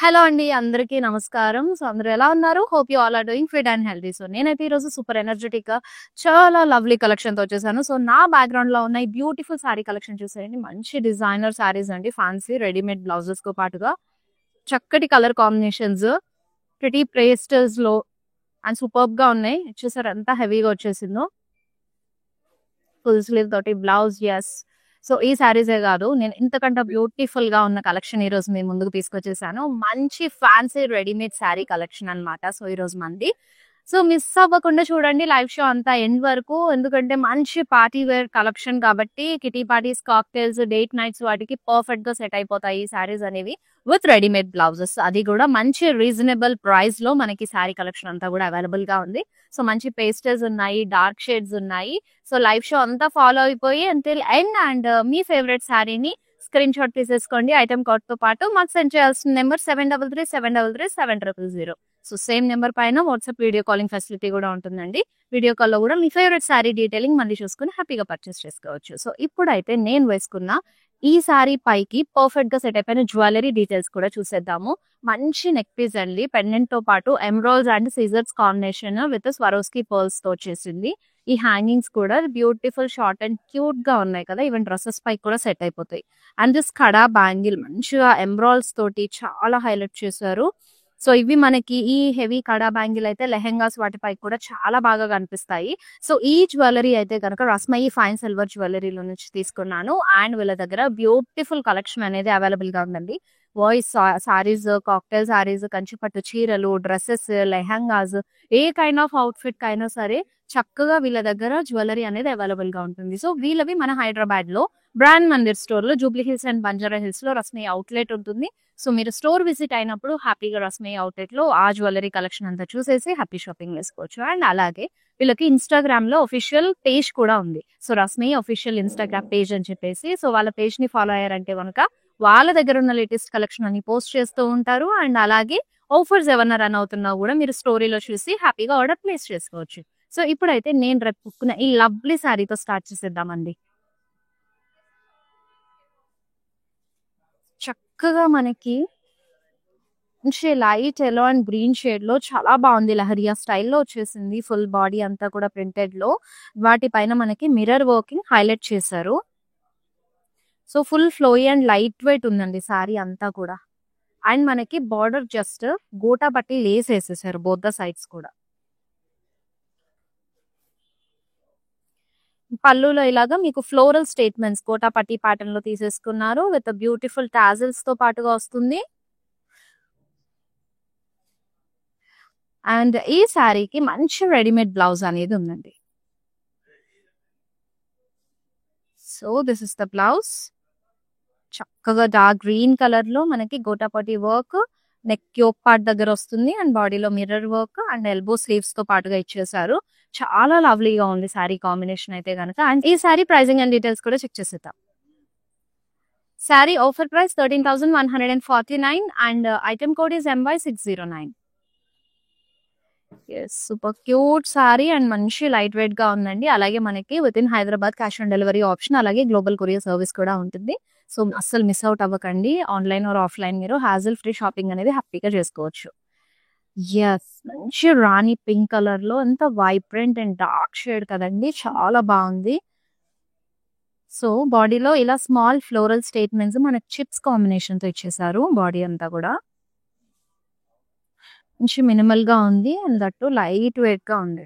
Hello అండి. అందరికీ నమస్కారం. సో, అందరూ ఎలా ఉన్నారు? Hope you all are doing fit and healthy. So, నేనైతే ఈరోజు సూపర్ ఎనర్జిటిక్‌గా చాలా లవ్లీ కలెక్షన్‌తో వచ్చేసాను. సో, నా బ్యాక్‌గ్రౌండ్‌లో ఉన్న ఈ బ్యూటిఫుల్ సారీ కలెక్షన్ చూసేయండి. మంచి డిజైనర్ సారీస్ అండి. ఫ్యాన్సీ రెడీమేడ్ బ్లౌజెస్‌తో పాటుగా చక్కటి కలర్ కాంబినేషన్స్, ప్రిటీ పేస్టల్స్‌లో అండ్ సూపర్బ్‌గా ఉన్నాయి. చూసారా ఎంత హెవీగా వచ్చేసిందో. ఫుల్ స్లీవ్ తోటి బ్లౌజ్ యెస్. సో, ఈ సారీసే గాదు. నేను ఇంతకంటే బ్యూటిఫుల్‌గా ఉన్న కలెక్షన్ ఈరోజు మీ ముందుకు తీసుకొచ్చేసాను. మంచి ఫ్యాన్సీ రెడీమేడ్ సారీ కలెక్షన్ అన్నమాట. సో, ఈరోజు మనది. సో, మిస్ అవ్వకుండా చూడండి లైవ్ షో అంతా ఎండ్ వరకు. ఎందుకంటే మంచి పార్టీ వేర్ కలెక్షన్ కాబట్టి kitty parties, cocktails, date nights వాటికి పర్ఫెక్ట్‌గా సెట్ అయిపోతాయి ఈ సారీస్ అనేవి. With readymade blouses. అది కూడా మంచి రీజనబుల్ ప్రైస్‌లో మనకి సారీ కలెక్షన్ అంతా కూడా అవైలబుల్‌గా ఉంది. సో, మంచి పేస్టల్స్ ఉన్నాయి, డార్క్ షేడ్స్ ఉన్నాయి. సో, లైవ్ షో అంతా ఫాలో అయిపోయి అంటిల్ ఎండ్ అండ్ మీ ఫేవరెట్ సారీని స్క్రీన్ షాట్ తీసేసుకోండి. ఐటెమ్ కోడ్‌తో పాటు మాకు సెండ్ చేయాల్సిన నెంబర్ 7337337000. సో, సేమ్ నెంబర్ పైన వాట్సాప్ వీడియో కాలింగ్ ఫెసిలిటీ కూడా ఉంటుందండి. వీడియో కాల్‌లో కూడా మీ ఫేవరెట్ సారీ డీటెయిలింగ్ మళ్ళీ చూసుకొని హ్యాపీగా పర్చేస్ చేసుకోవచ్చు. సో, ఇప్పుడైతే నేను వేసుకున్న ఈ సారీ పైకి పర్ఫెక్ట్‌గా సెట్ అయిపోయిన జ్యువెలరీ డీటెయిల్స్ కూడా చూసేద్దాము. మంచి నెక్ పీస్ అండి. పెండెంట్‌తో పాటు ఎమరాల్డ్స్ అండ్ సీజర్స్ కాంబినేషన్ విత్ స్వరోస్కీ పర్ల్స్‌తో వచ్చేసింది. ఈ హ్యాంగింగ్స్ కూడా బ్యూటిఫుల్ షార్ట్ అండ్ క్యూట్‌గా ఉన్నాయి కదా! ఈవెన్ డ్రెసెస్ పైకి కూడా సెట్ అయిపోతాయి. అండ్ దిస్ కడా బ్యాంగిల్ మంచిగా ఎమరాల్డ్స్ తోటి చాలా హైలైట్ చేశారు. సో, ఇవి మనకి ఈ హెవీ కడా బ్యాంగిల్ అయితే లెహెంగాస్ వాటిపై కూడా చాలా బాగా కనిపిస్తాయి. సో, ఈ జ్యువెలరీ అయితే గనక రస్మయి ఫైన్ సిల్వర్ జ్యువెలరీలో నుంచి తీసుకున్నాను. అండ్ వీళ్ళ దగ్గర బ్యూటిఫుల్ కలెక్షన్ అనేది అవైలబుల్‌గా ఉందండి. వాయిస్ సారీస్, కాక్టైల్ సారీస్, కంచిపట్టు చీరలు, dresses, lehengas A kind of outfit కైనా సరే చక్కగా వీళ్ళ దగ్గర జ్యువెలరీ అనేది అవైలబుల్‌గా ఉంటుంది. సో, వీళ్ళవి మన హైదరాబాద్‌లో బ్రాండ్ మందిర్ స్టోర్‌లో జూబ్లీ హిల్స్ అండ్ బంజారా హిల్స్‌లో రస్మయి అవుట్‌లెట్ ఉంటుంది. సో, మీరు స్టోర్ విజిట్ అయినప్పుడు హ్యాపీగా రస్మయి అవుట్‌లెట్‌లో ఆ జ్యువెలరీ కలెక్షన్ అంతా చూసేసి హ్యాపీ షాపింగ్ చేసుకోవచ్చు. అండ్ అలాగే వీళ్ళకి ఇన్‌స్టాగ్రామ్‌లో ఆఫీషియల్ పేజ్ కూడా ఉంది. So, Rasmayi official Instagram page అని చెప్పేసి సో, వాళ్ళ పేజ్‌ని ఫాలో అయ్యారంటే గనుక వాళ్ళ దగ్గర ఉన్న లేటెస్ట్ కలెక్షన్ అన్ని పోస్ట్ చేస్తూ ఉంటారు. అండ్ అలాగే ఆఫర్స్ ఏమన్నా రన్ అవుతున్నా కూడా మీరు స్టోరీలో చూసి హ్యాపీగా ఆర్డర్ ప్లేస్ చేసుకోవచ్చు. సో, ఇప్పుడైతే నేను రేపు కుట్టుకున్న ఈ లవ్లీ సారీతో స్టార్ట్ చేసేద్దామండి. చక్కగా మనకి మంచి లైట్ యెల్లో అండ్ గ్రీన్ షేడ్‌లో చాలా బావుంది. లహరియా స్టైల్‌లో వచ్చేసింది. ఫుల్ బాడీ అంతా కూడా ప్రింటెడ్‌లో. వాటిపైన మనకి మిర్రర్ వర్కింగ్ హైలైట్ చేశారు. So, full flowy and light wait ఉందండి సారీ అంతా కూడా. అండ్ మనకి బార్డర్ జస్ట్ గోటా పట్టి లేస్ ఏసేసారు బోత్ ద సైడ్స్ కూడా. పళ్ళులో ఇలాగా మీకు ఫ్లోరల్ స్టేట్మెంట్స్ గోటా పట్టి ప్యాటర్న్‌లో తీసేసుకున్నారు. విత్ బ్యూటిఫుల్ టాజిల్స్‌తో పాటుగా వస్తుంది. అండ్ ఈ సారీకి మంచి రెడీమేడ్ బ్లౌజ్ అనేది ఉందండి. So, this is the blouse. చక్కగా డార్క్ గ్రీన్ కలర్‌లో మనకి gota patti work, neck yoke part దగ్గర వస్తుంది. అండ్ బాడీలో మిర్రర్ వర్క్ అండ్ ఎల్బో స్లీవ్స్‌తో పాటుగా ఇచ్చేసారు. చాలా లవ్లీగా ఉంది సారీ కాంబినేషన్ అయితే గనక. అండ్ ఈ సారీ ప్రైజింగ్ అండ్ డీటెయిల్స్ కూడా చెక్ చేసేద్దాం. Sorry offer price 13,149 and item code is MY609. Yes. Super cute sorry and మంచి లైట్ వెయిట్ గా ఉందండి. అలాగే మనకి with in Hyderabad cash on delivery option అలాగే గ్లోబల్ కొరియర్ సర్వీస్ కూడా ఉంటుంది. సో, అస్సలు మిస్ అవుట్ అవ్వకండి. ఆన్‌లైన్ ఆర్ ఆఫ్‌లైన్ మీరు హాజల్ ఫ్రీ షాపింగ్ అనేది హ్యాపీగా చేసుకోవచ్చు. యెస్. మంచి రాణి పింక్ కలర్‌లో ఎంత వైబ్రెంట్ అండ్ డార్క్ షేడ్ కదండీ! చాలా బావుంది. సో, బాడీలో ఇలా స్మాల్ ఫ్లోరల్ స్టేట్మెంట్స్ మనకి చిప్స్ కాంబినేషన్‌తో ఇచ్చేసారు బాడీ అంతా కూడా. మంచి మినిమల్‌గా ఉంది. అండ్ దట్ టూ లైట్ వెయిట్‌గా ఉంది.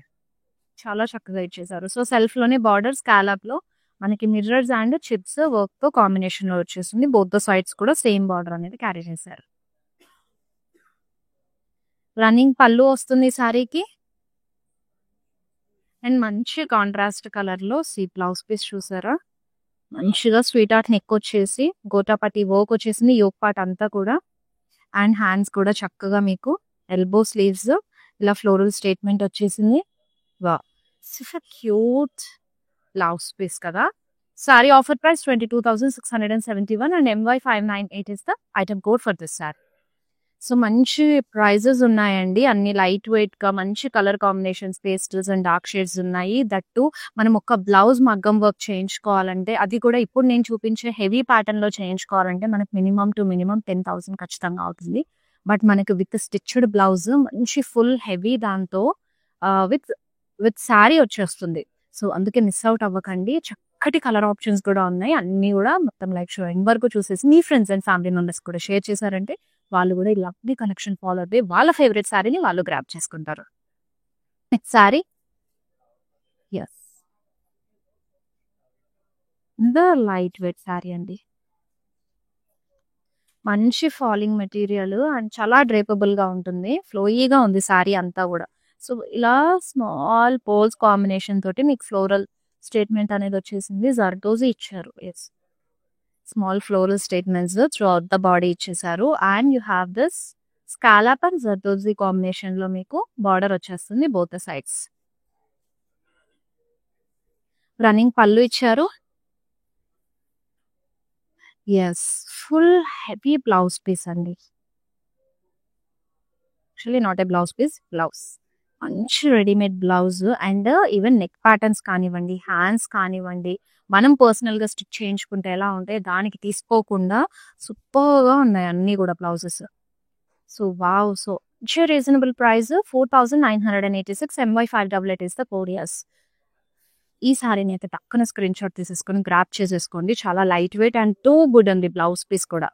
చాలా చక్కగా ఇచ్చేసారు. సో, సెల్ఫ్‌లోనే బార్డర్ స్కాలప్‌లో మనకి మిర్రర్స్ అండ్ చిప్స్ వర్క్‌తో కాంబినేషన్‌లో వచ్చేసింది. బోత్ ద సైడ్స్ కూడా సేమ్ బార్డర్ అనేది క్యారీ చేశారు. రన్నింగ్ పళ్ళు వస్తుంది ఈ సారీకి. అండ్ మంచి కాంట్రాస్ట్ కలర్‌లో బ్లౌజ్ పీస్ చూసారా? మంచిగా స్వీట్ హార్ట్ నెక్ వచ్చేసి గోటాపట్టి వర్క్ వచ్చేసింది యోక్ పార్ట్ అంతా కూడా. అండ్ హ్యాండ్స్ కూడా చక్కగా మీకు ఎల్బో స్లీవ్స్ ఇలా ఫ్లోరల్ స్టేట్మెంట్ వచ్చేసింది. Wow! Super cute blouse piece కదా! Sari offer price 22,671 and MY598 is the item code for this sari. So, మంచి ప్రైజెస్ ఉన్నాయండి. అన్ని లైట్ వెయిట్‌గా మంచి colour combinations pastels and dark shades ఉన్నాయి. దట్ టూ మనం ఒక బ్లౌజ్ మగ్గం వర్క్ చేయించుకోవాలంటే అది కూడా ఇప్పుడు నేను చూపించే హెవీ ప్యాటర్న్‌లో చేయించుకోవాలంటే మనకు మినిమమ్ టు మినిమమ్ 10,000 ఖచ్చితంగా అవుతుంది. బట్ మనకి విత్ స్టిచ్డ్ బ్లౌజ్ మంచి ఫుల్ హెవీ దాంతో విత్ విత్ శారీ వచ్చేస్తుంది. సో అందుకే మిస్ అవుట్ అవ్వకండి. చక్కటి కలర్ ఆప్షన్స్ కూడా ఉన్నాయి. అన్ని కూడా మొత్తం లైక్ షో ఎండ్ వరకు చూసేసి మీ ఫ్రెండ్స్ అండ్ ఫ్యామిలీ మెంబర్స్ కూడా షేర్ చేశారంటే వాళ్ళు కూడా ఈ లవ్లీ కలెక్షన్ ఫాలో అయితే వాళ్ళ ఫేవరెట్ శారీని వాళ్ళు గ్రాప్ చేసుకుంటారు. Next sari, yes, light weight sari అండి. మంచి ఫాలింగ్ మెటీరియల్ అండ్ చాలా డ్రేపబుల్ గా ఉంటుంది. ఫ్లోయీగా ఉంది శారీ అంతా కూడా. సో ఇలా స్మాల్ పోల్స్ కాంబినేషన్ తోటి మీకు ఫ్లోరల్ స్టేట్మెంట్ అనేది వచ్చేసింది. జర్దోజీ ఇచ్చారు. Yes, small floral statements throughout the body ఇచ్చేసారు. And you have this scallop and zardozi combination లో మీకు బార్డర్ వచ్చేస్తుంది బోత్ ద సైడ్స్. రన్నింగ్ పళ్ళు ఇచ్చారు. Yes, full heavy blouse piece అండి. Actually not a blouse piece, blouse. మంచి readymade blouse and even neck patterns కానివ్వండి, hands కానివ్వండి, మనం పర్సనల్ గా స్టిచ్ చేయించుకుంటే ఎలా ఉంటాయి దానికి తీసుకోకుండా సూపర్ గా ఉన్నాయి అన్ని కూడా blouses. So wow, so reasonable price 4986 MY588 is the code. ఈ సారీని అయితే టక్కున స్క్రీన్ షాట్ తీసేసుకొని గ్రాప్ చేసేసుకోండి. చాలా light weight and too good అండి బ్లౌజ్ పీస్ కూడా.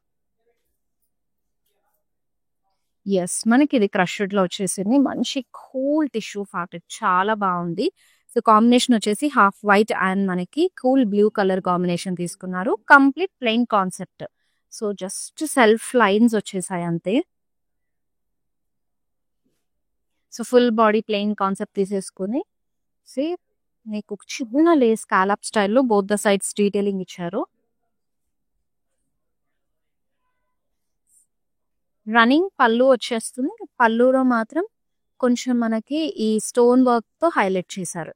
ఎస్, మనకి ఇది క్రష్డ్ లో వచ్చేసింది. మంచి కూల్ టిష్యూ ఫ్యాబ్రిక్, చాలా బాగుంది. సో కాంబినేషన్ వచ్చేసి హాఫ్ వైట్ అండ్ మనకి కూల్ బ్లూ కలర్ కాంబినేషన్ తీసుకున్నారు. Complete plain concept. So just self lines వచ్చేసాయి అంతే. So full body plain concept తీసేసుకుని మీకు చిన్న లేస్ స్కాలప్ స్టైల్లో బోత్ ద సైడ్స్ డీటెయిలింగ్ ఇచ్చారు. రన్నింగ్ పళ్ళు వచ్చేస్తుంది. పళ్ళులో మాత్రం కొంచెం మనకి ఈ స్టోన్ వర్క్ తో హైలైట్ చేశారు.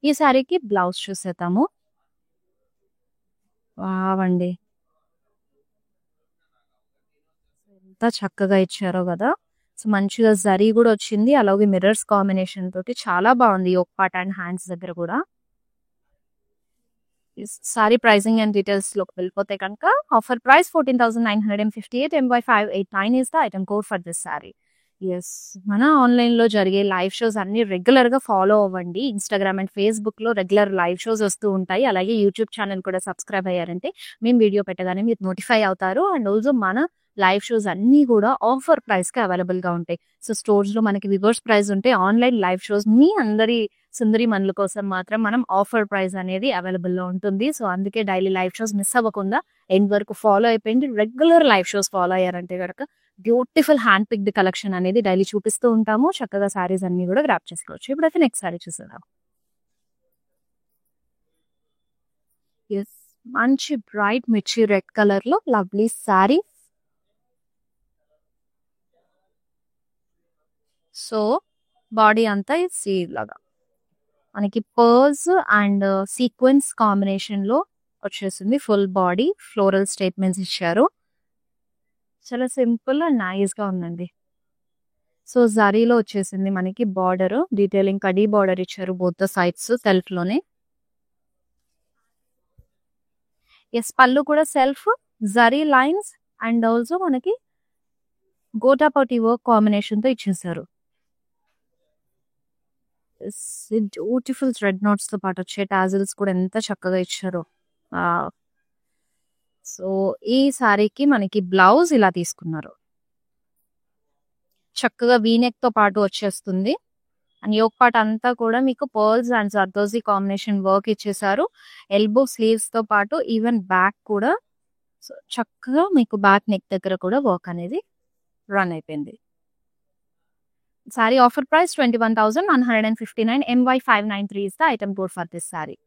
ఈ శారీకి బ్లౌజ్ చూసేద్దాము. వావండి, ఎంత చక్కగా ఇచ్చారో కదా. సో మంచిగా జరీ కూడా వచ్చింది, అలాగే మిర్రర్స్ కాంబినేషన్ తోటి చాలా బాగుంది. యోక్ పార్ట్ అండ్ హ్యాండ్స్ దగ్గర కూడా. సారీ ప్రైసింగ్ అండ్ డీటెయిల్స్ లోకి వెళ్ళిపోతే కనుక offer price 14,958 MY589 is the item code for this sari. Yes, మన ఆన్లైన్ లో జరిగే లైవ్ షోస్ అన్ని రెగ్యులర్ గా ఫాలో అవ్వండి. ఇన్స్టాగ్రామ్ అండ్ ఫేస్బుక్ లో రెగ్యులర్ లైవ్ షోస్ వస్తూ ఉంటాయి. అలాగే యూట్యూబ్ ఛానల్ కూడా సబ్స్క్రైబ్ అయ్యారంటే మేము వీడియో పెట్టగానే మీరు నోటిఫై అవుతారు. అండ్ ఆల్సో మన లైవ్ షోస్ అన్ని కూడా ఆఫర్ ప్రైస్ కి అవైలబుల్ గా ఉంటాయి. సో స్టోర్స్ లో మనకి రివర్స్ ప్రైస్ ఉంటే ఆన్లైన్ లైవ్ షోస్ మీ అందరి సుందరి మనుల కోసం మాత్రం మనం ఆఫర్ ప్రైస్ అనేది అవైలబుల్ లో ఉంటుంది. సో అందుకే డైలీ లైవ్ షోస్ మిస్ అవ్వకుండా ఎండ్ వరకు ఫాలో అయిపోయింది. రెగ్యులర్ లైవ్ షోస్ ఫాలో అయ్యారంటే కనుక బ్యూటిఫుల్ హ్యాండ్ పిక్డ్ కలెక్షన్ అనేది డైలీ చూపిస్తూ ఉంటాము. చక్కగా సారీస్ అన్ని కూడా గ్రాప్ చేసుకోవచ్చు. ఇప్పుడైతే నెక్స్ట్ సారీ చూసేద్దాం. ఎస్, మంచి బ్రైట్ మిర్చి రెడ్ కలర్ లో లవ్లీ సారీ. సో బాడీ అంతా లాగా మనకి పర్ల్స్ అండ్ సీక్వెన్స్ కాంబినేషన్ లో వచ్చేసింది. ఫుల్ బాడీ ఫ్లోరల్ స్టేట్మెంట్స్ ఇచ్చారు. చాలా సింపుల్ అండ్ నైస్ గా ఉందండి. సో జరీలో వచ్చేసింది మనకి బార్డర్ డీటెయిలింగ్, కడీ బార్డర్ ఇచ్చారు బోత్ ద సైడ్స్ సెల్ఫ్ లోనే. ఎస్, పళ్ళు కూడా self zari lines and also మనకి గోటాపటి వర్క్ కాంబినేషన్ తో ఇచ్చేసారు. బ్యూటిఫుల్ థ్రెడ్ నోట్స్ తో పాటు వచ్చే టాజిల్స్ కూడా ఎంత చక్కగా ఇచ్చారో. సో ఈ సారీకి మనకి బ్లౌజ్ ఇలా తీసుకున్నారు. చక్కగా వీనెక్ తో పాటు వచ్చేస్తుంది. అండ్ యోక్ పార్ట్ అంతా కూడా మీకు pearls and zardozi combination work ఇచ్చేసారు. ఎల్బో స్లీవ్స్ తో పాటు ఈవెన్ బ్యాక్ కూడా చక్కగా మీకు బ్యాక్ నెక్ దగ్గర కూడా వర్క్ అనేది రన్ అయిపోయింది. Sari offer price 21,159 MY593 is the item code for this saree.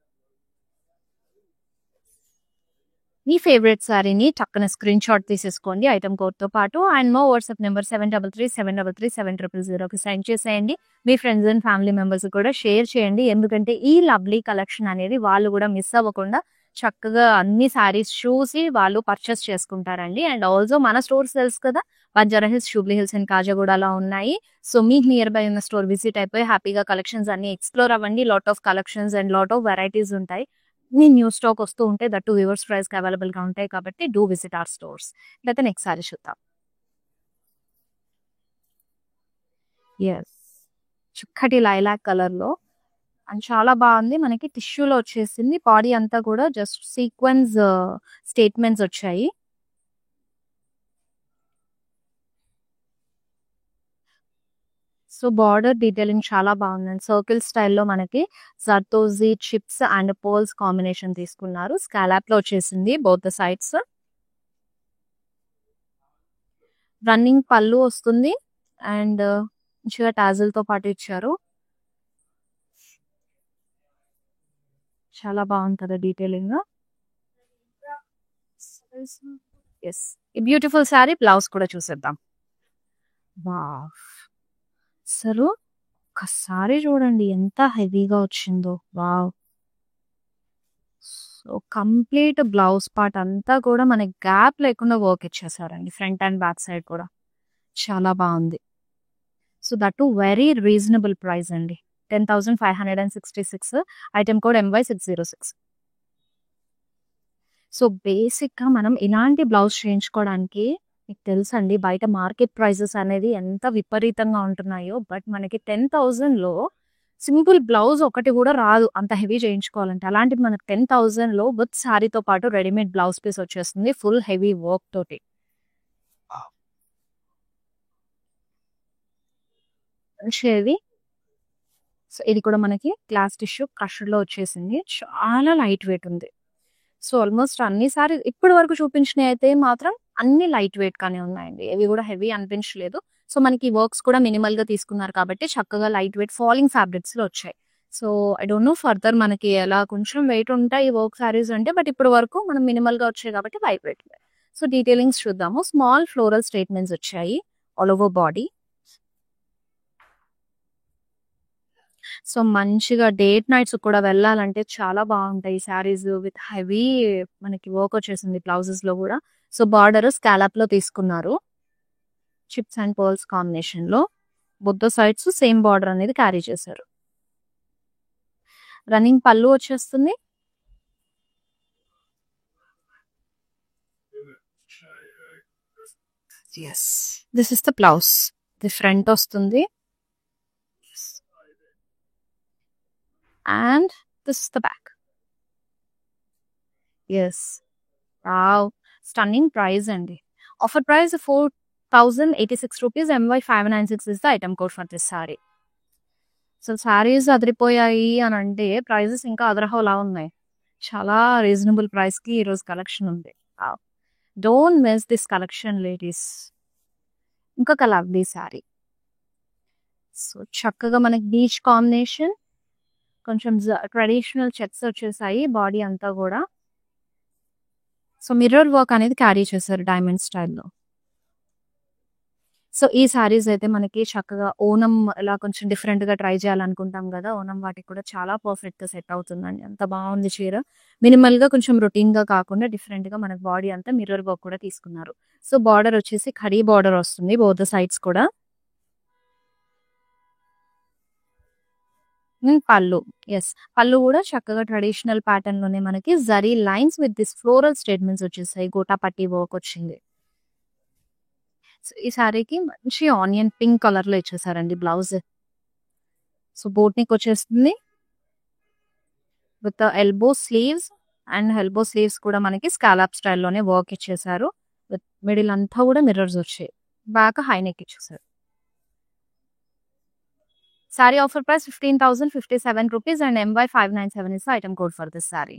మీ ఫేవరెట్ సారీని టక్కన స్క్రీన్ షాట్ తీసేసుకోండి ఐటమ్ కోడ్ తో పాటు. అండ్ మా వాట్సాప్ నెంబర్ 7337337000కి సెండ్ చేసేయండి. మీ ఫ్రెండ్స్ అండ్ ఫ్యామిలీ మెంబర్స్ కూడా షేర్ చేయండి. ఎందుకంటే ఈ లవ్లీ కలెక్షన్ అనేది వాళ్ళు కూడా మిస్ అవ్వకుండా చక్కగా అన్ని సారీస్ చూసి వాళ్ళు పర్చేస్ చేసుకుంటారండి. అండ్ ఆల్సో మన స్టోర్స్ తెలుసు కదా, Banjara Hills, Jubilee Hills and కాజాగూడలో ఉన్నాయి. సో మీకు నియర్ బై ఉన్న స్టోర్ విజిట్ అయిపోయి హ్యాపీగా కలెక్షన్స్ అన్ని ఎక్స్ప్లోర్ అవ్వండి. Lot of collections and lot of varieties ఉంటాయి. న్యూ స్టాక్ వస్తూ ఉంటాయి. దట్ వ్యూవర్స్ ప్రైస్ కి అవైలబుల్ గా ఉంటాయి కాబట్టి డూ విజిట్ అవర్ స్టోర్స్. లేకపోతే నెక్స్ట్ సారీ చూద్దాం. ఎస్, చిక్కటి లైలాక్ కలర్ లో అండ్ చాలా బాగుంది. మనకి టిష్యూలో వచ్చేసింది. బాడీ అంతా కూడా జస్ట్ సీక్వెన్స్ స్టేట్మెంట్స్ వచ్చాయి. సో బార్డర్ డీటెయిలింగ్ చాలా బాగుందండి. సర్కిల్ స్టైల్లో మనకి zardozi chips and pearls combination తీసుకున్నారు. స్కాలాప్ లో వచ్చేసింది both the sides. Running pallu వస్తుంది అండ్ మంచిగా టాజిల్ తో పాటు ఇచ్చారు. చాలా బాగుంటుంది డీటెయిలింగ్. ఎస్, ఈ బ్యూటిఫుల్ శారీ బ్లౌజ్ కూడా చూసేద్దాం. వావ్, అసలు ఒక్కసారి చూడండి ఎంత హెవీగా వచ్చిందో. Wow, so complete blouse part అంతా కూడా మనకి గ్యాప్ లేకుండా వర్క్ ఇచ్చేసారండి. ఫ్రంట్ అండ్ బ్యాక్ సైడ్ కూడా చాలా బాగుంది. So that very reasonable price అండి. 10,566. Item code MY606. So basic గా మనం ఇలాంటి బ్లౌజ్ చేయించుకోవడానికి మీకు తెలుసండి బయట మార్కెట్ ప్రైజెస్ అనేది ఎంత విపరీతంగా ఉంటున్నాయో. బట్ మనకి 10,000 లో సింపుల్ బ్లౌజ్ ఒకటి కూడా రాదు అంత హెవీ చేయించుకోవాలంటే. అలాంటిది మనకి 10,000 లో విత్ శారీతో పాటు రెడీమేడ్ బ్లౌజ్ పీస్ వచ్చేస్తుంది ఫుల్ హెవీ వర్క్ తోటి. మంచిది. సో ఇది కూడా మనకి గ్లాస్ టిష్యూ క్రషర్ లో వచ్చేసింది. చాలా లైట్ వెయిట్ ఉంది. సో ఆల్మోస్ట్ అన్ని సారీ ఇప్పటి వరకు చూపించినవి అయితే మాత్రం అన్ని లైట్ వెయిట్ గానే ఉన్నాయండి. ఇవి కూడా హెవీ అనిపించలేదు. సో మనకి వర్క్స్ కూడా మినిమల్ గా తీసుకున్నారు కాబట్టి చక్కగా లైట్ వెయిట్ ఫాలింగ్ ఫ్యాబ్రిక్స్ లో వచ్చాయి. So I don't know further మనకి ఎలా కొంచెం వెయిట్ ఉంటాయి ఈ వర్క్ సారీస్ అంటే. బట్ ఇప్పటి వరకు మనం మినిమల్ గా వచ్చాయి కాబట్టి లైట్ వెయిట్. సో డీటెయిలింగ్స్ చూద్దాము. స్మాల్ ఫ్లోరల్ స్టేట్మెంట్స్ వచ్చాయి ఆల్ ఓవర్ బాడీ. సో మంచిగా డేట్ నైట్స్ కూడా వెళ్ళాలంటే చాలా బాగుంటాయి శారీస్ విత్ హెవీ మనకి వర్క్ వచ్చేసింది బ్లౌజెస్ లో కూడా. సో బార్డర్ స్కాలప్ లో తీసుకున్నారు చిప్స్ అండ్ పర్ల్స్ కాంబినేషన్ లో. బొద్ద సైడ్స్ సేమ్ బార్డర్ అనేది క్యారీ చేశారు. రన్నింగ్ పళ్ళు వచ్చేస్తుంది. Yes, this is the blouse. The front వస్తుంది and this is the back. Yes, wow, stunning price andi. Offer price 4,086 rupees. MY596 is the item code for this saree. So saris అదిరిపోయాయి అని అంటే prices ఇంకా అదరహోలా ఉన్నాయి. చాలా reasonable price కి ఈరోజు collection ఉంది. Don't miss this collection ladies. ఇంకొక లవ్లీ శారీ. సో చక్కగా మనకి బీచ్ కాంబినేషన్, కొంచెం ట్రెడిషనల్ చెక్స్ వచ్చేసాయి బాడీ అంతా కూడా. సో మిర్రర్ వర్క్ అనేది క్యారీ చేశారు డైమండ్ స్టైల్లో. సో ఈ సారీస్ అయితే మనకి చక్కగా ఓనం ఇలా కొంచెం డిఫరెంట్ గా ట్రై చేయాలనుకుంటాం కదా, ఓనం వాటికి కూడా చాలా పర్ఫెక్ట్ గా సెట్ అవుతుందండి. అంత బాగుంది చీర. మినిమల్ గా కొంచెం రొటీన్ గా కాకుండా డిఫరెంట్ గా మనకి బాడీ అంతా మిర్రర్ వర్క్ కూడా తీసుకున్నారు. సో బార్డర్ వచ్చేసి ఖడీ బార్డర్ వస్తుంది బోత్ సైడ్స్ కూడా. పళ్ళు, ఎస్, పళ్ళు కూడా చక్కగా ట్రెడిషనల్ ప్యాటర్న్ లోనే మనకి zari lines with this floral statements వచ్చేసాయి. గోటా పట్టి వర్క్ వచ్చింది. ఈ సారీకి మంచి ఆనియన్ పింక్ కలర్ లో ఇచ్చేసారండి బ్లౌజ్. సో బోట్ నెక్ వచ్చేస్తుంది with elbow sleeves. And elbow sleeves కూడా మనకి స్కాలప్ స్టైల్లోనే వర్క్ ఇచ్చేసారు. విత్ మిడిల్ అంతా కూడా మిర్రర్స్ వచ్చాయి. బ్యాక్ హై నెక్ ఇచ్చేసారు. Saree offer price 15,057 rupees and MY597 is the item code for this saree.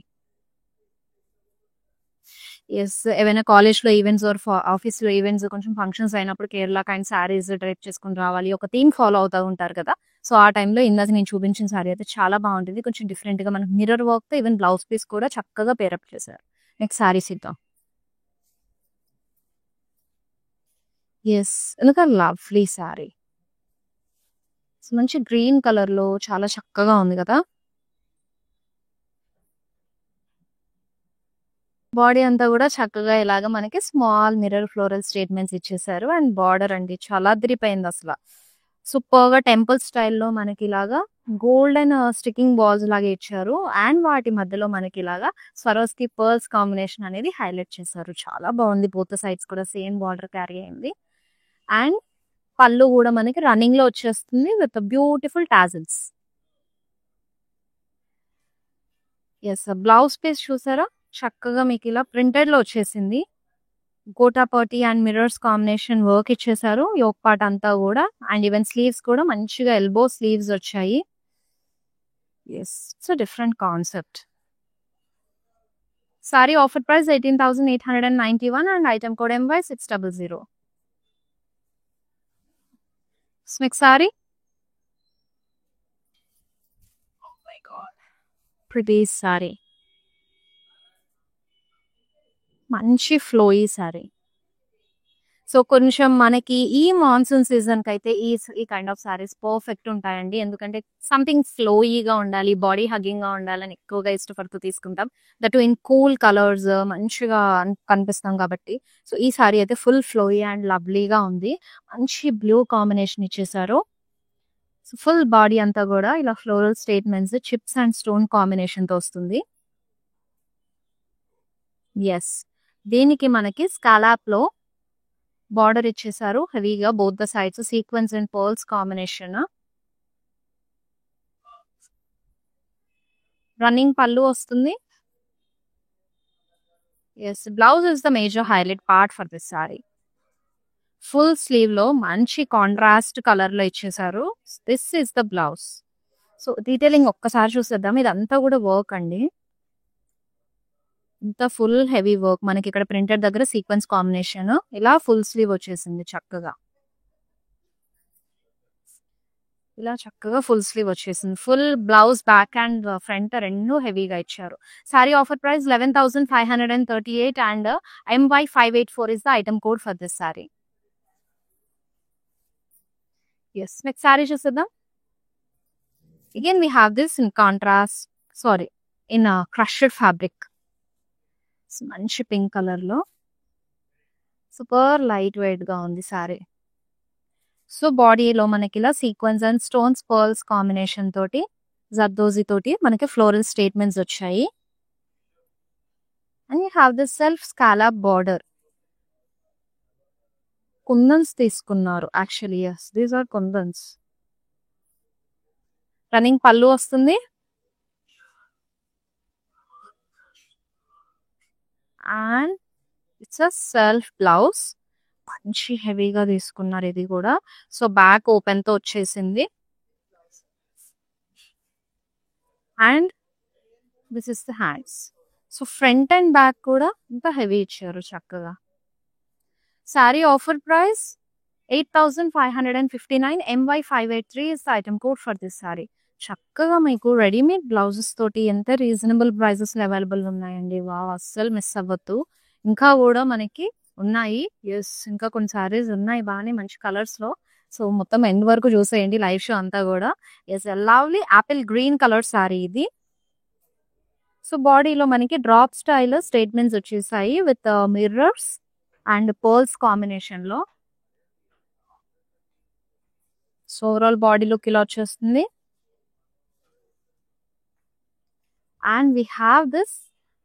Yes, ఏవైనా college లో ఈవెంట్స్ ఆర్ ఆఫీస్ లో ఈవెంట్స్ కొంచెం ఫంక్షన్స్ అయినప్పుడు కేరళ కైండ్ సారీస్ డ్రైప్ చేసుకుని రావాలి, ఒక థీమ్ ఫాలో అవుతూ ఉంటారు కదా. సో ఆ టైంలో ఇందాక నేను చూపించిన సారీ అయితే చాలా బాగుంటుంది. కొంచెం డిఫరెంట్ గా మనకి మిర్రర్ వర్క్ తో ఈవెన్ బ్లౌజ్ పీస్ కూడా చక్కగా పేరప్ చేశారు. నెక్స్ట్ సారీస్ ఇద్దాం. ఎస్, ఎందుకంటే లవ్లీ సారీ. మంచి గ్రీన్ కలర్ లో చాలా చక్కగా ఉంది కదా. బాడీ అంతా కూడా చక్కగా ఇలాగ మనకి స్మాల్ మిర్రర్ ఫ్లోరల్ స్టేట్మెంట్స్ ఇచ్చేసారు. అండ్ బార్డర్ అండి చాలా అదిరిపోయింది అసలు. సూపర్ గా టెంపుల్ స్టైల్లో మనకి ఇలాగా గోల్డెన్ స్టికింగ్ బాల్స్ లాగా ఇచ్చారు. అండ్ వాటి మధ్యలో మనకి ఇలాగా స్వరోస్కి పర్ల్స్ కాంబినేషన్ అనేది హైలైట్ చేశారు. చాలా బాగుంది. బోత్ సైడ్స్ కూడా సేమ్ బార్డర్ క్యారీ అయింది. అండ్ పళ్ళు కూడా మనకి రన్నింగ్ లో వచ్చేస్తుంది with beautiful tassels. Yes, blouse piece చూసారా చక్కగా మీకు ఇలా ప్రింటెడ్ లో వచ్చేసింది. Gota patti and mirrors combination work ఇచ్చేసారు యోక్ పార్ట్ అంతా కూడా. అండ్ ఈవెన్ స్లీవ్స్ కూడా మంచిగా ఎల్బో స్లీవ్స్ వచ్చాయి. Yes, it's different concept. Sari offer price 18,891 and item code MY 600. Next sorry, pretty sorry, మంచి ఫ్లోయీ సారీ. సో కొంచెం మనకి ఈ మాన్సూన్ సీజన్ కి అయితే ఈ కైండ్ ఆఫ్ సారీస్ పర్ఫెక్ట్ ఉంటాయండి. ఎందుకంటే సంథింగ్ ఫ్లోయీగా ఉండాలి, బాడీ హగ్గింగ్ గా ఉండాలని ఎక్కువగా ఇష్టపడుతూ తీసుకుంటాం. దట్ ఇన్ కూల్ కలర్స్ మంచిగా కనిపిస్తాం కాబట్టి. సో ఈ సారీ అయితే ఫుల్ ఫ్లోయీ అండ్ లవ్లీగా ఉంది. మంచి బ్లూ కాంబినేషన్ ఇచ్చేసారు. సో ఫుల్ బాడీ అంతా కూడా ఇలా floral statements, chips and stone combination తో వస్తుంది. ఎస్, దీనికి మనకి స్కాలాప్ లో బార్డర్ ఇచ్చేసారు హెవీగా both the sides, sequence and pearls combination. Running pallu వస్తుంది. Yes, blouse is the major highlight part for this sari. Full sleeve లో మంచి కాంట్రాస్ట్ కలర్ లో ఇచ్చేసారు. This is the blouse. So detailing ఒక్కసారి చూసేద్దాం. ఇదంతా కూడా వర్క్ అండి, ఇంత ఫుల్ హెవీ వర్క్. మనకి ఇక్కడ ప్రింటెడ్ దగ్గర సీక్వెన్స్ కాంబినేషన్, ఇలా ఫుల్ స్లీవ్ వచ్చేసింది చక్కగా. ఇలా చక్కగా ఫుల్ స్లీవ్ వచ్చేసింది. Full blouse back and front రెండు హెవీగా ఇచ్చారు. Sari offer price 11,538 and MY 584 is the item code for this sari. Yes, next sari చూసేద్దాం. Again we have this in contrast, sari in crushed fabric. మంచి పింక్ కలర్ లో సూపర్ లైట్ వెయిట్ గా ఉంది sari. So బాడీలో మనకి ఇలా sequence and stones pearls combination తోటి, జర్దోజీ తోటి మనకి ఫ్లోరల్ స్టేట్మెంట్స్ వచ్చాయి. And you have this self scallop border. Kundans తీసుకున్నారు actually. Yes, these are kundans. Running pallu వస్తుంది. And it's a self blouse. మంచి హెవీగా తీసుకున్నారు ఇది కూడా. సో బ్యాక్ ఓపెన్ తో వచ్చేసింది. And this is the hands. So front and back కూడా ఇంత హెవీ ఇచ్చారు చక్కగా. Sorry offer price 8,559 MY 583 is the item code for this sorry. చక్కగా మీకు రెడీమేడ్ బ్లౌజెస్ తోటి ఎంత రీజనబుల్ ప్రైజెస్ అవైలబుల్ ఉన్నాయండి. వావ్, అస్సలు మిస్ అవ్వద్దు. ఇంకా కూడా మనకి ఉన్నాయి. ఎస్, ఇంకా కొన్ని సారీస్ ఉన్నాయి బాగానే మంచి కలర్స్ లో. సో మొత్తం ఎండ్ వరకు చూసేయండి లైవ్ షో అంతా కూడా. Yes, lovely apple green colour sari ఇది. సో బాడీలో మనకి డ్రాప్ స్టైల్ స్టేట్మెంట్స్ వచ్చేసాయి with mirrors and pearls combination లో. సో ఓవరాల్ బాడీ లుక్ ఇలా వచ్చేస్తుంది. And we have this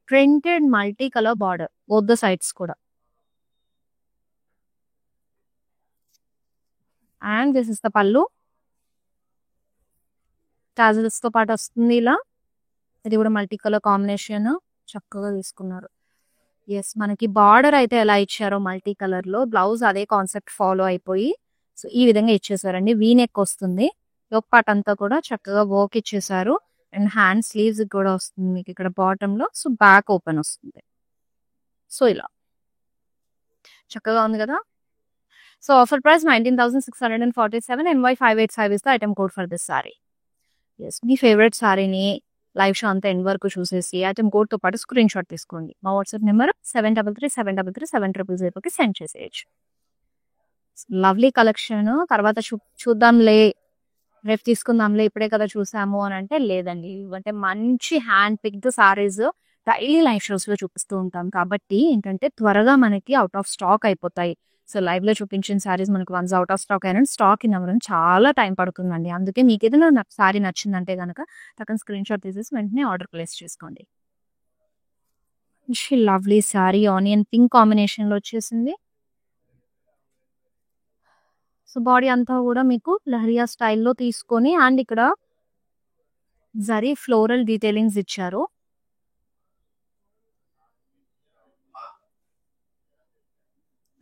printed multi colour border both the sides కూడా. And this is the pallu. Tassels తో పాటు వస్తుంది ఇలా. ఇది కూడా మల్టీ కలర్ కాంబినేషన్ చక్కగా తీసుకున్నారు. ఎస్, మనకి బార్డర్ అయితే ఎలా ఇచ్చారో మల్టీ కలర్ లో, బ్లౌజ్ అదే కాన్సెప్ట్ ఫాలో అయిపోయి సో ఈ విధంగా ఇచ్చేసారండి. వీ నెక్ వస్తుంది. యోక్ పార్ట్ అంతా కూడా చక్కగా వర్క్ ఇచ్చేసారు. అండ్ హ్యాండ్ స్లీవ్స్ కూడా వస్తుంది మీకు ఇక్కడ బాటమ్ లో. సో బ్యాక్ ఓపెన్ వస్తుంది. సో ఇలా చక్కగా ఉంది కదా. So offer price 19,647 MY 585 is the item code for this sari. Yes, మీ ఫేవరెట్ సారీని లైవ్ షో అంతా ఎండ్ వరకు చూసేసి ఐటమ్ కోడ్ తో పాటు స్క్రీన్ షాట్ తీసుకోండి. మా వాట్సాప్ నెంబర్ 7337337000కి సెండ్ చేసేయచ్చు. Lovely collection. తర్వాత చూద్దాంలే, రేపు తీసుకుందాంలే, ఇప్పుడే కదా చూసాము అని అంటే లేదండి. అంటే మంచి hand picked saris daily live shows లో చూపిస్తూ ఉంటాం కాబట్టి ఏంటంటే త్వరగా మనకి అవుట్ ఆఫ్ స్టాక్ అయిపోతాయి. సో లైవ్లో చూపించిన శారీస్ మనకు వన్స్ అవుట్ ఆఫ్ స్టాక్ అయినా స్టాక్ ఇన్ అవ్వడం చాలా టైం పడుతుందండి. అందుకే మీకు ఏదైనా నాకు శారీ నచ్చిందంటే కనుక టక్కన స్క్రీన్ షాట్ తీసేసి వెంటనే ఆర్డర్ ప్లేస్ చేసుకోండి. లవ్లీ శారీ ఆనియన్ పింక్ కాంబినేషన్లో వచ్చేసింది. సో బాడీ అంతా కూడా మీకు లహరియా స్టైల్లో తీసుకొని అండ్ ఇక్కడ జరీ ఫ్లోరల్ డీటెయిలింగ్స్ ఇచ్చారు.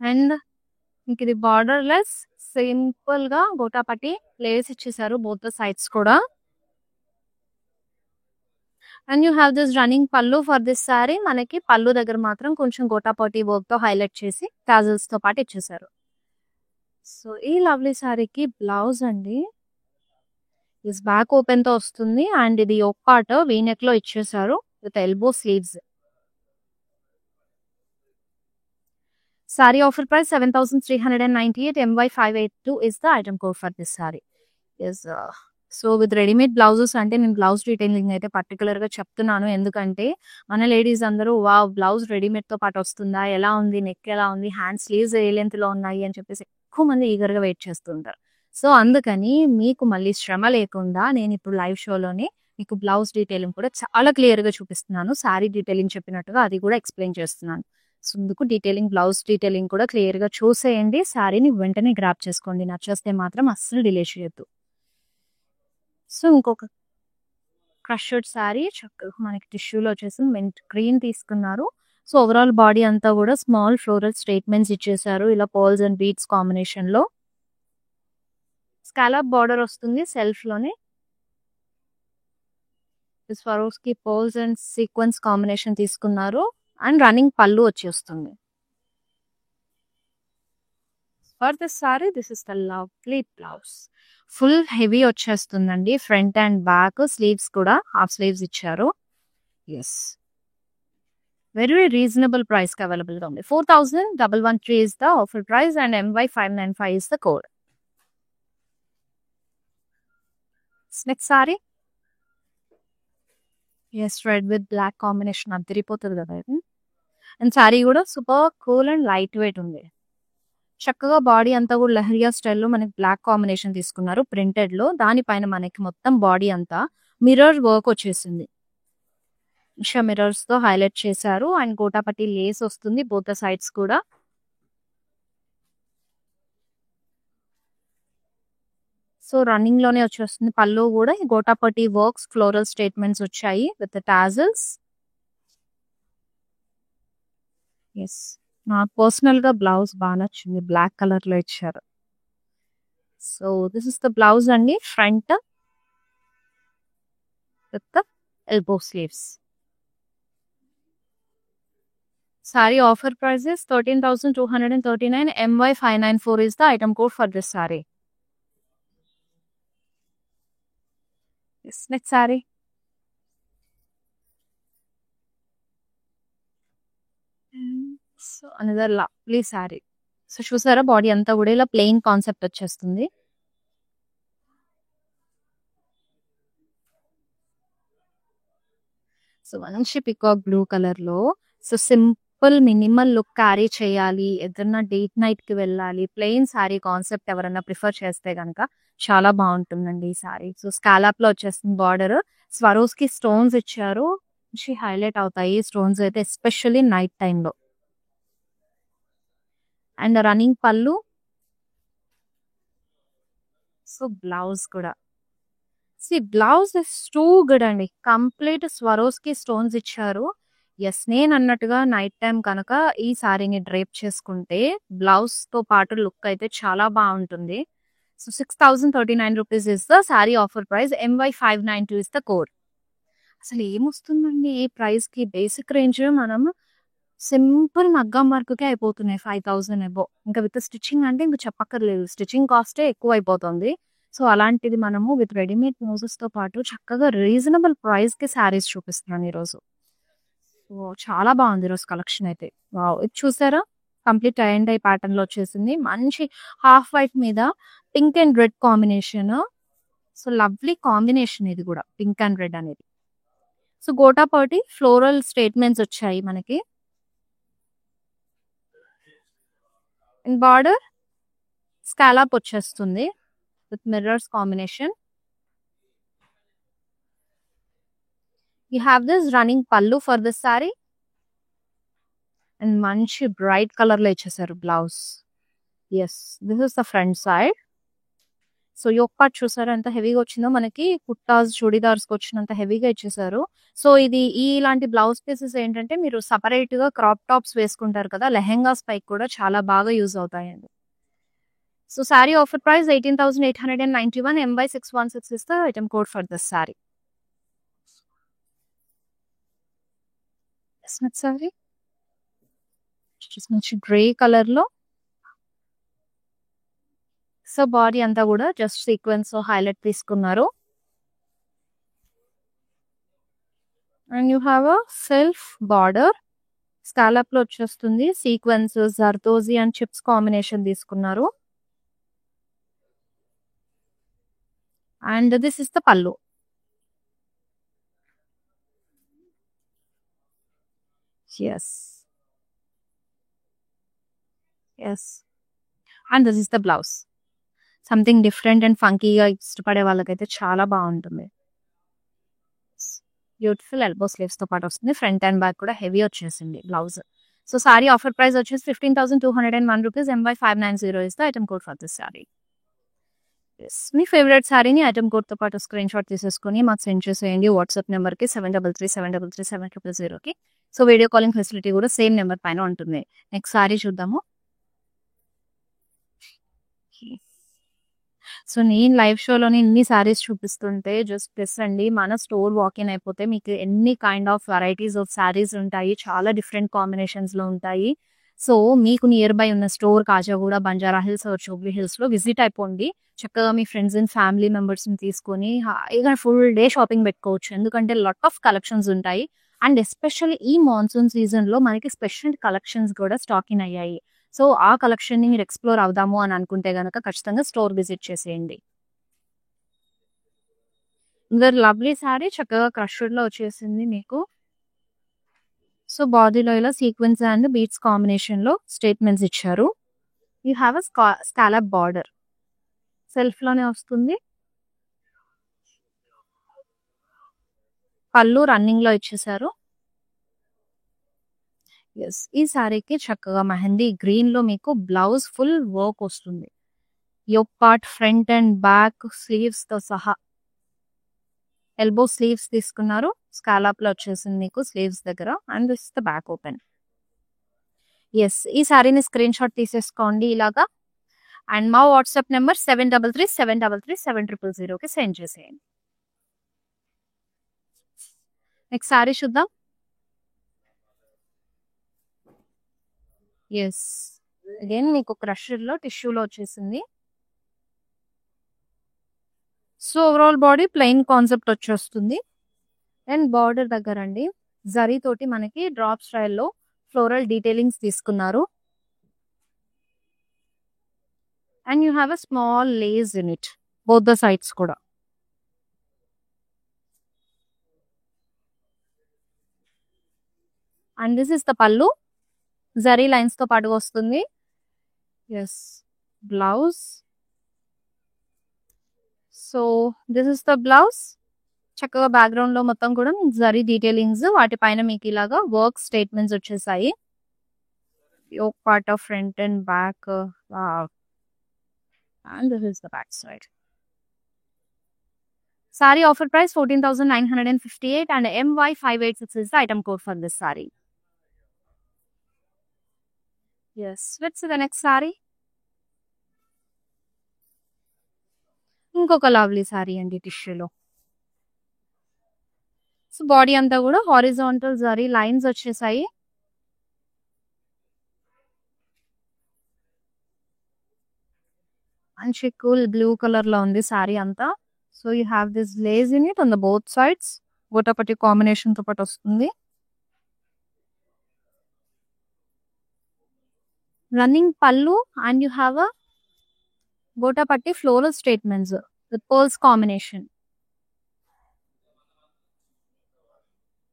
అండ్ మీకు ఇది బార్డర్ లెస్ సింపుల్ గా గోటాపట్టి లేస్ ఇచ్చేసారు బోత్ ద సైడ్స్ కూడా. And you have this running pallu for this sorry. మనకి పళ్ళు దగ్గర మాత్రం కొంచెం గోటాపట్టి వర్క్ తో హైలైట్ చేసి టాజల్స్ తో పాటు ఇచ్చేసారు. సో ఈ లవ్లీ సారీకి బ్లౌజ్ అండి ఇస్ బ్యాక్ ఓపెన్ తో వస్తుంది అండ్ ఇది ఒక పార్ట్ వీనెక్ లో ఇచ్చేసారు with elbow sleeves. Saree offer price 7,398. MY582 is the item code for this saree. Yes. So with readymade blouses అంటే నేను బ్లౌజ్ డీటెయిలింగ్ అయితే పర్టికులర్ గా చెప్తున్నాను. ఎందుకంటే మన లేడీస్ అందరూ బ్లౌజ్ రెడీమేడ్ తో పాటు వస్తుందా, ఎలా ఉంది, నెక్ ఎలా ఉంది, హ్యాండ్ స్లీవ్స్ ఏ లెంత్ లో ఉన్నాయి అని చెప్పేసి ఎక్కువ మంది ఈగర్ గా వెయిట్ చేస్తుంటారు. సో అందుకని మీకు మళ్ళీ శ్రమ లేకుండా నేను ఇప్పుడు లైవ్ షోలోనే మీకు బ్లౌజ్ డీటెయిలింగ్ కూడా చాలా క్లియర్ గా చూపిస్తున్నాను. శారీ డీటెయిలింగ్ చెప్పినట్టుగా అది కూడా ఎక్స్ప్లెయిన్ చేస్తున్నాను. సో అందుకు బ్లౌజ్ డీటెయిలింగ్ కూడా క్లియర్ గా చూసేయండి. శారీని వెంటనే గ్రాప్ చేసుకోండి. నచ్చేస్తే మాత్రం అస్సలు డిలే చేయొద్దు. సో ఇంకొక క్రష్డ్ శారీ చక్కగా మనకి టిష్యూలో వచ్చేసి మెంట్ గ్రీన్ తీసుకున్నారు. సో ఓవరాల్ బాడీ అంతా కూడా స్మాల్ ఫ్లోరల్ స్టేట్మెంట్స్ ఇచ్చేసారు ఇలా పర్ల్స్ అండ్ బీడ్స్ కాంబినేషన్ లో. స్కాలప్ బార్డర్ వస్తుంది సెల్ఫ్ లోనే. Swarovski pearls and sequence combination తీసుకున్నారు అండ్ రన్నింగ్ పళ్ళు వచ్చేస్తుంది. For this sorry this is the lovely blouse. Full heavy వచ్చేస్తుందండి. ఫ్రంట్ అండ్ బ్యాక్ స్లీవ్స్ కూడా half sleeves ఇచ్చారు. ఎస్ వెరీ రీజనబుల్ ప్రైస్ కి available గా ఉంది. 4,113 is the offer price and MY595 is the code. Next sari yes red with black combination అదిరిపోతుంది కదా ఇది. And sari కూడా super cool and light weight ఉంది. చక్కగా బాడీ అంతా కూడా లహరియా స్టైల్లో మనకి బ్లాక్ కాంబినేషన్ తీసుకున్నారు ప్రింటెడ్ లో. దానిపైన మనకి మొత్తం బాడీ అంతా మిర్రర్ వర్క్ వచ్చేసింది. మిర్రర్స్ తో హైలైట్ చేశారు అండ్ గోటాపట్టి లేస్ వస్తుంది బోత్ సైడ్స్ కూడా. సో రన్నింగ్ లోనే వచ్చేస్తుంది. పళ్ళు కూడా గోటాపట్టి వర్క్స్ ఫ్లోరల్ స్టేట్మెంట్స్ వచ్చాయి విత్ టాజల్స్. ఎస్ నాకు పర్సనల్ గా బ్లౌజ్ బాగా నచ్చింది. బ్లాక్ కలర్ లో ఇచ్చారు. So this is the blouse అండి. Front with elbow sleeves. Sari offer prices 13,239. MY594 is the item code for this saree. Yes, next saree. So another lovely sari. So చూసారా body అంతా కూడా ఇలా ప్లెయిన్ కాన్సెప్ట్ వచ్చేస్తుంది. So మంచి peacock blue colour లో. So simple minimal look carry చేయాలి, ఏదన్నా date night కి వెళ్ళాలి, ప్లెయిన్ శారీ కాన్సెప్ట్ ఎవరన్నా ప్రిఫర్ చేస్తే కనుక చాలా బాగుంటుందండి ఈ శారీ. సో స్కాలప్ లో వచ్చేస్తుంది బార్డర్. స్వరోస్ కి స్టోన్స్ ఇచ్చారు, మంచి హైలైట్ అవుతాయి స్టోన్స్ అయితే ఎస్పెషల్లీ నైట్ టైంలో. అండ్ రన్నింగ్ పళ్ళు. సో బ్లౌజ్ కూడా బ్లౌజ్ ఇస్ టూ గుడ్ అండి. కంప్లీట్ స్వరోస్ కి స్టోన్స్ ఇచ్చారు. ఎస్ నేను అన్నట్టుగా నైట్ టైం కనుక ఈ సారీని డ్రేప్ చేసుకుంటే బ్లౌజ్ తో పాటు లుక్ అయితే చాలా బాగుంటుంది. So 6,039 rupees is the sorry offer price. MY592 is the code. అసలు ఏమొస్తుందండి ఈ ప్రైస్ కి? బేసిక్ రేంజ్ మనం సింపుల్ మగ్గం వర్క్ కే అయిపోతున్నాయి 5,000 అబో. ఇంకా విత్ స్టిచ్చింగ్ అంటే ఇంకా చెప్పక్కర్లేదు, స్టిచ్చింగ్ కాస్టే ఎక్కువ అయిపోతుంది. సో అలాంటిది మనము విత్ రెడీమేడ్ బ్లౌజెస్ తో పాటు చక్కగా రీజనబుల్ ప్రైస్ కి శారీస్ చూపిస్తున్నాను ఈరోజు. సో చాలా బాగుంది ఈరోజు కలెక్షన్ అయితే. వావ్, ఇది చూసారా complete tie and dye pattern లో వచ్చేసింది. మంచి హాఫ్ వైట్ మీద pink and red combination. So lovely combination ఇది కూడా, పింక్ అండ్ రెడ్ అనేది. సో గోటాపట్టి ఫ్లోరల్ స్టేట్మెంట్స్ వచ్చాయి మనకి. అండ్ బార్డర్ స్కాలప్ వచ్చేస్తుంది with mirrors combination. You have this running pallu for this sari and మంచి బ్రైట్ కలర్ లో ఇచ్చేసారు blouse. Yes, this is the front side. So yoke part చూసారు ఎంత హెవీగా వచ్చిందో, మనకి కుర్తాస్ చుడిదార్స్ కి వచ్చినంత హెవీగా ఇచ్చేసారు. సో ఇది ఇలాంటి బ్లౌజ్ పీసెస్ ఏంటంటే మీరు సపరేట్ గా క్రాప్ టాప్స్ వేసుకుంటారు కదా, లెహెంగాస్ పైకి కూడా చాలా బాగా యూజ్ అవుతాయండి. So sari offer price 18,891. MY616 is the item code for this saree. Sari మంచి గ్రే కలర్ లో. సో బాడీ అంతా కూడా జస్ట్ సీక్వెన్స్ హైలైట్ తీసుకున్నారు. And you have a self border scallop లో వచ్చేస్తుంది. Sequence zardozi and chips combination తీసుకున్నారు. And this is the pallu. Yes yes and this is the blouse. Something different and ఫంకీగా ఇష్టపడే వాళ్ళకైతే చాలా బాగుంటుంది. బ్యూటిఫుల్ ఎల్బో స్లీవ్స్ తో పాటు వస్తుంది. ఫ్రంట్ అండ్ బ్యాక్ కూడా హెవీ వచ్చేసింది blouse. So sari offer price వచ్చేసి 15,201 rupees. MY590 is the item code for this saree. మీ ఫేవరెట్ శారీని ఐటమ్ కోడ్ తో పాటు స్క్రీన్ షాట్ తీసేసుకొని మాకు సెండ్ చేసేయండి వాట్సాప్ నెంబర్ కి 7337337000 కి. సో వీడియో కాలింగ్ ఫెసిలిటీ కూడా సేమ్ నెంబర్ పైన ఉంటుంది. నెక్స్ట్ సారీ చూద్దాము. సో నేను లైవ్ షోలోని ఇన్ని సారీస్ చూపిస్తుంటే జస్ట్ ప్లస్ అండి, మన స్టోర్ వాకిన్ అయిపోతే మీకు ఎన్ని kind of varieties of saris ఉంటాయి, చాలా డిఫరెంట్ కాంబినేషన్స్ లో ఉంటాయి. సో మీకు నియర్ బై ఉన్న store Khajaguda, Banjara Hills, Jubilee hills లో విజిట్ అయిపోండి. చక్కగా మీ ఫ్రెండ్స్ అండ్ ఫ్యామిలీ మెంబర్స్ ని తీసుకొని హాయిగా ఫుల్ డే షాపింగ్ పెట్టుకోవచ్చు. ఎందుకంటే లాట్ ఆఫ్ కలెక్షన్స్ ఉంటాయి. అండ్ ఎస్పెషల్లీ ఈ మాన్సూన్ సీజన్ లో మనకి స్పెషల్ కలెక్షన్స్ కూడా స్టాక్ ఇన్ అయ్యాయి. సో ఆ కలెక్షన్ ని మీరు ఎక్స్ప్లోర్ అవుదాము అని అనుకుంటే గనక ఖచ్చితంగా స్టోర్ విజిట్ చేసేయండి. లవ్లీ సారీ చక్కగా క్రష్డ్ లో వచ్చేసింది మీకు. సో బాడీలో ఇలా సీక్వెన్స్ అండ్ బీట్స్ కాంబినేషన్ లో స్టేట్మెంట్స్ ఇచ్చారు. You have a scallop border self లోనే వస్తుంది. పళ్ళు రన్నింగ్ లో ఇచ్చేసారు. ఎస్, ఈ సారీకి చక్కగా మెహందీ గ్రీన్ లో మీకు బ్లౌజ్ ఫుల్ వర్క్ వస్తుంది. Yoke part front and back sleeves తో సహా ఎల్బో స్లీవ్స్ తీసుకున్నారు. స్కాలప్ లో వచ్చేసింది మీకు స్లీవ్స్ దగ్గర. And this the back open. Yes, ఈ సారీని స్క్రీన్ షాట్ తీసేసుకోండి ఇలాగా. అండ్ మా వాట్సాప్ నెంబర్ 7337337000 కి సెండ్ చేసేయండి. నెక్స్ట్ సారీ చూద్దాం. ఎస్, అగైన్ మీకు క్రషర్ లో టిష్యూలో వచ్చేసింది. So overall body plain concept వచ్చేస్తుంది. అండ్ బార్డర్ దగ్గర అండి జరీ తోటి మనకి డ్రాప్ స్టైల్లో ఫ్లోరల్ డీటెయిలింగ్స్ తీసుకున్నారు. And you have a small lace in it both the sides కూడా. And this is the pallu, zari lines తో పాటు వస్తుంది. Yes, blouse. So this is the blouse. చక్కగా బ్యాక్గ్రౌండ్ లో మొత్తం కూడా జరీ డీటెయిలింగ్స్, వాటిపైన మీకు ఇలాగా వర్క్ స్టేట్మెంట్స్ వచ్చేసాయి. Yoke part of front and back. And this is the back side. Sari offer price 14,958 and MY586 is the item code for this saree. Yes, let's see the next saree. ఇంకొక lovely sorry అండి టిష్యూలో. So body అంతా కూడా horizontal zari lines వచ్చేసాయి. మంచి cool blue colour లో ఉంది సారీ అంతా. So you have this lace in it on the both sides. Gotapatti combination తో పాటు వస్తుంది. Running pallu and you have a gotapatti floral statements with pearls combination.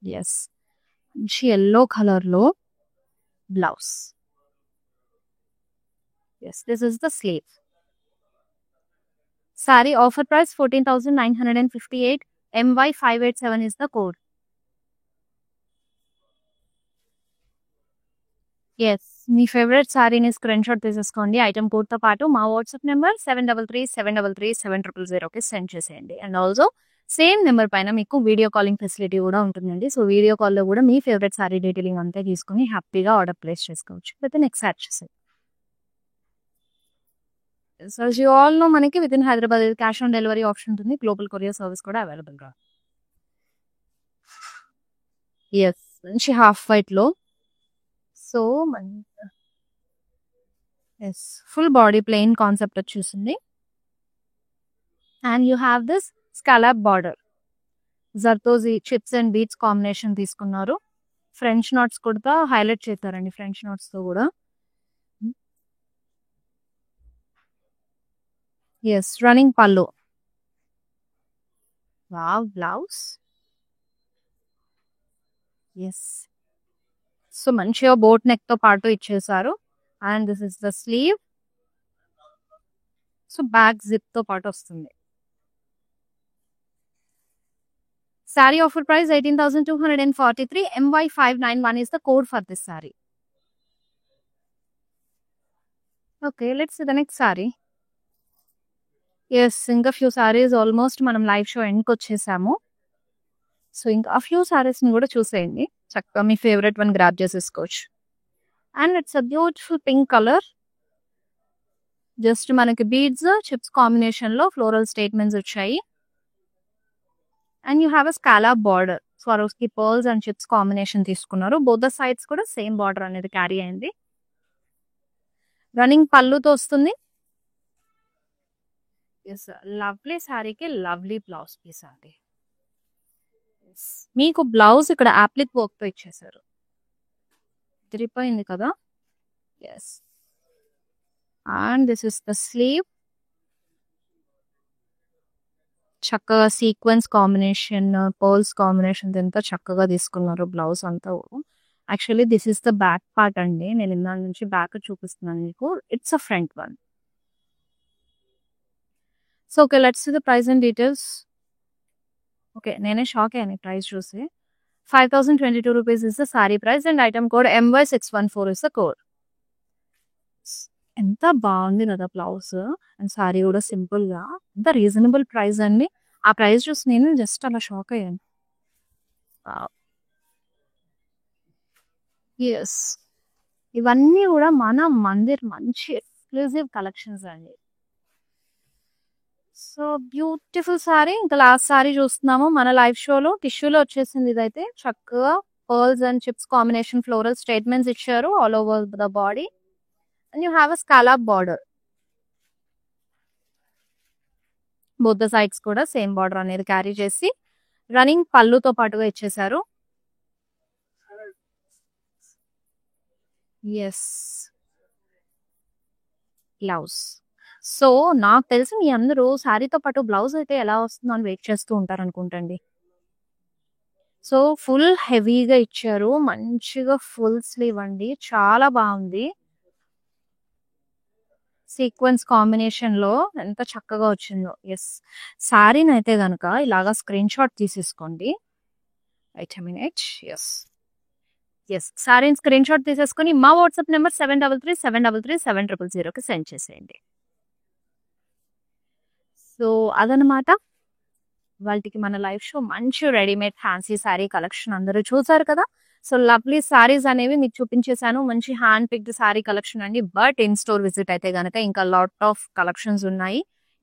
Yes, మంచి ఎల్లో కలర్ లో blouse. Yes, this is the sleeve. Saree offer price 14,958. MY587 is the code. Yes, మీ favourite సారీని screen shot తీసేసుకోండి item code తో పాటు మా WhatsApp number 7337337000కి send చేసేయండి. అండ్ ఆల్సో సేమ్ నెంబర్ పైన మీకు వీడియో కాలింగ్ ఫెసిలిటీ కూడా ఉంటుందండి. సో వీడియో కాల్లో కూడా మీ ఫేవరెట్ సారీ డీటెయిలింగ్ అంతా తీసుకుని హ్యాపీగా ఆర్డర్ ప్లేస్ చేసుకోవచ్చు. అయితే నెక్స్ట్ యాడ్ చేసేది. సో యూ ఆల్ నో మనకి with in Hyderabad cash on delivery option ఉంటుంది. గ్లోబల్ కొరియర్ సర్వీస్ కూడా అవైలబుల్ గా. ఎస్, మంచి హాఫ్ వైట్ లో. So yes, full body plain concept వచ్చేసింది. And you have this scallop border. Zardozi chips and beads combination తీసుకున్నారు. French knots కూడా highlight చేస్తారండి, French knots తో కూడా. Yes, running pallu. Wow, blouse. Yes, so మంచిగా బోట్ నెక్ తో పాటు ఇచ్చేసారు. And this is the slew. So back zip తో పాటు వస్తుంది. Saree offer price 18,243. MY591 is the code for this saree. Okay, let's see the next saree. Yes, ఇంకా few saris almost మనం live show ఎండ్కి వచ్చేసాము. So ఇంకా ఆ ఫ్యూ సారీస్ ని కూడా చూసేయండి. చక్కగా మీ ఫేవరెట్ వన్ గ్రాప్ చేసేసుకోవచ్చు. And it's a beautiful pink colour. Just మనకి బీడ్స్ చిప్స్ కాంబినేషన్ లో ఫ్లోరల్ స్టేట్మెంట్స్ వచ్చాయి. And you have a scallop border. స్వరోస్ కి పర్ల్స్ అండ్ చిప్స్ కాంబినేషన్ తీసుకున్నారు. బోత్ ద సైడ్స్ కూడా సేమ్ బార్డర్ అనేది క్యారీ అయింది. రన్నింగ్ పళ్ళుతో వస్తుంది. లవ్లీ శారీకి లవ్లీ బ్లౌజ్ పీస్ అండి. మీకు బ్లౌజ్ ఇక్కడ యాప్లిక్ వర్క్ తో ఇచ్చేసారు. తిరిగిపోయింది కదా. Yes, and this is the sleeve. చక్కగా సీక్వెన్స్ కాంబినేషన్, పర్ల్స్ కాంబినేషన్ ఎంత చక్కగా తీసుకున్నారు బ్లౌజ్ అంతా. Actually this is the back part అండి. నేను ఇందా నుంచి బ్యాక్ చూపిస్తున్నాను మీకు. It's a front one. So okay, let's see the price and details. Okay, నేనే షాక్ అయ్యాను ప్రైస్ చూసి. 5,022 rupees is the sari price and item code MY614 is the code. ఎంత బాగుంది కదా బ్లౌజ్ అండ్ సారీ కూడా సింపుల్ గా. ఎంత రీజనబుల్ ప్రైస్ అండి. ఆ ప్రైస్ చూసి నేను జస్ట్ అలా షాక్ అయ్యాను. ఎస్, ఇవన్నీ కూడా మన మందిర్ మంచి ఎక్స్క్లూజివ్ కలెక్షన్స్ అండి. So beautiful sari. ఇంకా లాస్ట్ సారీ చూస్తున్నాము మన లైవ్ షోలో. టిష్యూలో వచ్చేసింది ఇదైతే. చక్కగా pearls and chips combination floral statements ఇచ్చారు all over the body. And you have a scallop border. Both the sides కూడా సేమ్ బార్డర్ అనేది క్యారీ చేసి రన్నింగ్ పళ్ళుతో పాటుగా ఇచ్చేసారు. Yes, blouse. సో నాకు తెలిసి మీ అందరూ శారీతో పాటు బ్లౌజ్ అయితే ఎలా వస్తుందో అని వెయిట్ చేస్తూ ఉంటారు అనుకుంటండి. సో ఫుల్ హెవీగా ఇచ్చారు. మంచిగా ఫుల్ స్లీవ్ అండి. చాలా బాగుంది. సీక్వెన్స్ కాంబినేషన్ లో ఎంత చక్కగా వచ్చిందో. ఎస్, శారీని అయితే గనక ఇలాగా స్క్రీన్ షాట్ తీసేసుకోండి. Wait a minute. Yes yes, శారీని స్క్రీన్ షాట్ తీసేసుకొని మా వాట్సాప్ నెంబర్ 7337337000కి సెండ్ చేసేయండి. సో అదనమాట వాళ్ళకి మన లైవ్ షో. మంచి రెడీమేడ్ ఫ్యాన్సీ శారీ కలెక్షన్ అందరూ చూసారు కదా. సో లవ్లీ సారీస్ అనేవి మీకు చూపించేశాను. మంచి హ్యాండ్ పిక్డ్ సారీ కలెక్షన్ అండి. బట్ ఇన్ స్టోర్ విజిట్ అయితే గనక ఇంకా లాట్ ఆఫ్ కలెక్షన్స్ ఉన్నాయి.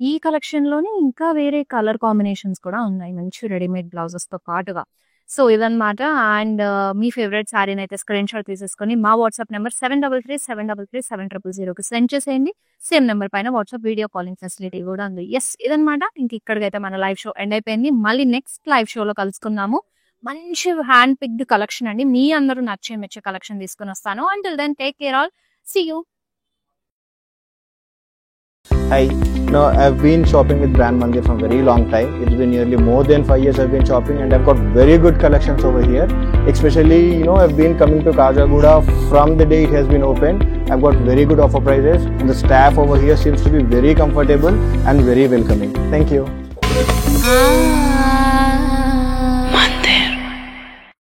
ఈ కలెక్షన్ లోనే ఇంకా వేరే కలర్ కాంబినేషన్స్ కూడా ఉన్నాయి మంచి రెడీమేడ్ బ్లౌజెస్ తో పాటుగా. సో ఇదన్నమాట. అండ్ మీ ఫేవరెట్ సారీని అయితే స్క్రీన్ షాట్ తీసేసుకొని మా వాట్సాప్ నెంబర్ 7337337000కి సెండ్ చేసేయండి. సేమ్ నెంబర్ పైన వాట్సాప్ వీడియో కాలింగ్ ఫెసిలిటీ కూడా ఉంది. ఎస్, ఇదన్నమాట. ఇంక ఇక్కడికైతే మన లైవ్ షో ఎండ్ అయిపోయింది. మళ్ళీ నెక్స్ట్ లైవ్ షోలో కలుసుకుందాము. మంచి హ్యాండ్ పిక్డ్ కలెక్షన్ అండి. మీ అందరూ నచ్చే మెచ్చే కలెక్షన్ తీసుకుని వస్తాను. Until then take care all. See you. Hi. No, I've been shopping with Brand Mandir from very long time. It's been nearly more than 5 years I've been shopping, and I've got very good collections over here. Especially, I've been coming to Kajagoda from the day it has been opened. I've got very good offer prices, and the staff over here seems to be very comfortable and very welcoming. Thank you.